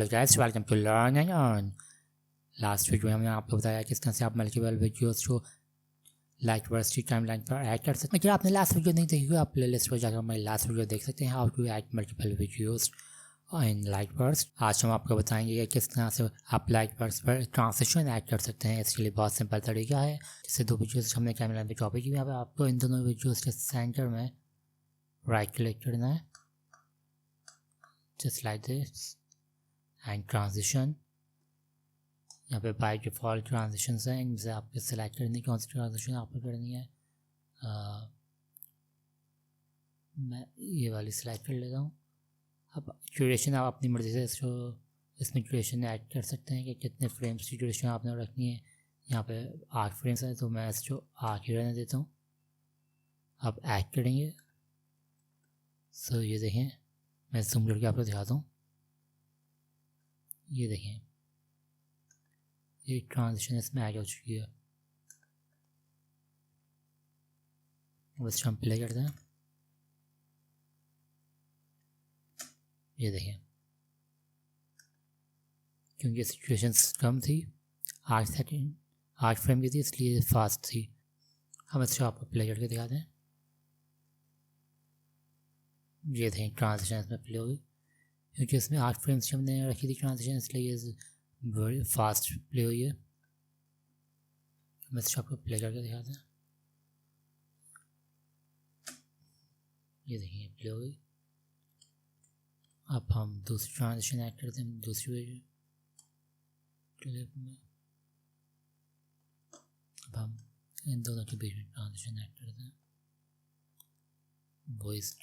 Hello guys, welcome to learn and earn. Last video में हमने आपको बताया किस तरह से आप मल्टीपल वीडियोस को लाइटवर्क्स की टाइमलाइन पर ऐड कर सकते हैं। अगर आपने लास्ट वीडियो नहीं देखी हो, आप प्लेलिस्ट पर जाकर हमारी लास्ट वीडियो देख सकते हैं, how to add multiple videos in Lightworks. आज हम आपको बताएंगे कि किस तरह से आप लाइटवर्क्स पर ट्रांजिशन ऐड कर सकते हैं। इसके लिए बहुत सिंपल तरीका है। जैसे दो वीडियोस हमने टाइमलाइन पर कॉपी की, यहाँ पर आपको इन दोनों वीडियोज़ के सेंटर में राइट क्लिक करना है, just like this, and transition. यहाँ पे बाय डिफ़ॉल्ट ट्रांजिशंस हैं, इनसे आपको सेलेक्ट करनी है कौन सी ट्रांजिशन आपको करनी है। मैं ये वाली सेलेक्ट कर लेता हूँ। अब ड्यूरेशन आप अपनी मर्ज़ी से इसमें ड्यूरेशन ऐड कर सकते हैं कि कितने फ्रेम्स की ड्यूरेशन आपने रखनी है। यहाँ पे 8 फ्रेम्स है तो मैं इसको 8 ही रहने देता हूँ। अब ऐड करेंगे। सो ये देखें, मैं जूम करके आपको दिखाता हूँ। ये देखें, ये ट्रांजिशन इसमें ऐड हो चुकी है। बस हम प्ले करते हैं। ये देखें, क्योंकि सिचुएशन कम थी, 8 फ्रेम की थी, इसलिए फास्ट थी। हम इसको आपको प्ले करके दिखाते हैं। ये देखें, ट्रांजिशन इसमें प्ले होगी, क्योंकि इसमें 8 फ्रेम्स की हमने रखी थी ट्रांजिशन, इसलिए ये बड़ी फास्ट प्ले हुई है। हम इसको आपको प्ले करके दिखाते हैं। ये देखिए, प्ले हो गई। अब हम दूसरी ट्रांजिशन ऐड करते हैं दूसरी क्लिप में। अब हम इन दोनों के बीच में ट्रांजिशन ऐड करते हैं। वॉइस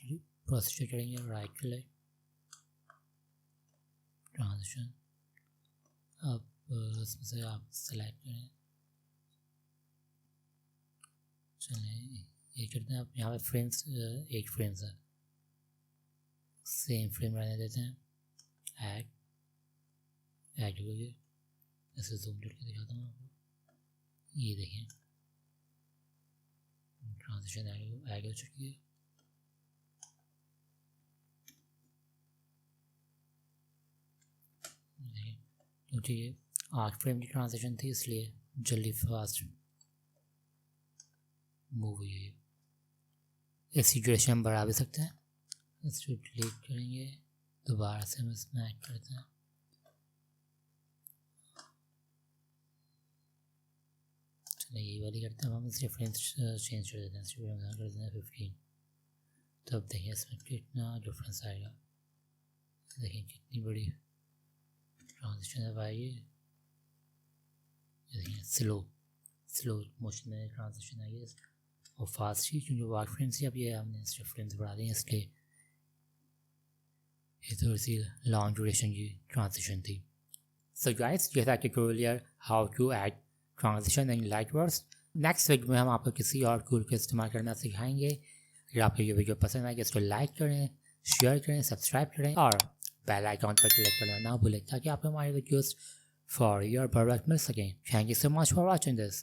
प्रोसेसर करेंगे, राइट क्लिक, ट्रांजिशन। अब इसमें से आप सेलेक्ट करें, चलें ये करते हैं। आप यहाँ पे फ्रेम्स 8 फ्रेम्स है, सेम फ्रेम रहने देते हैं। ऐड हो गई। ऐसे जूम करके दिखाता हूँ आपको। ये देखें, ट्रांजिशन ऐड हो चुकी है। क्योंकि ये 8 फ्रेम की ट्रांजिशन थी, इसलिए जल्दी फास्ट मूव हुई है। इसकी ड्यूरेशन हम बढ़ा भी सकते हैं। इसको डिलीट करेंगे, दोबारा से हम इसमें ऐड करते हैं। चलिए ये वाली करते हैं। हम इस रेफरेंस चेंज कर देते हैं, इसको कर देते हैं 15। तो अब देखिए इसमें कितना डिफरेंस आएगा। देखिए कितनी बड़ी ट्रांजिशन अब आई है। देखिए स्लो मोशन में ट्रांजिशन आई है, और फास्ट ही, क्योंकि वो 8 फ्रेम्स थी। अब ये हमने इसके फ्रेम्स बढ़ा दिए, इसलिए ये थोड़ी सी लॉन्ग ड्यूरेशन की ट्रांजिशन थी। सो गाइस, ये था tutorial how to add transition in Lightworks. Next video में हम आपको किसी और टूल का इस्तेमाल करना सिखाएंगे। अगर आपको ये वीडियो पसंद आए, इसको लाइक करें, शेयर करें, सब्सक्राइब करें और बेल आइकॉन पर क्लिक करना ना भूलें, ताकि आपको हमारे वीडियोस फॉर योर प्रोडक्ट मिल सकें। Thank you so much for watching this.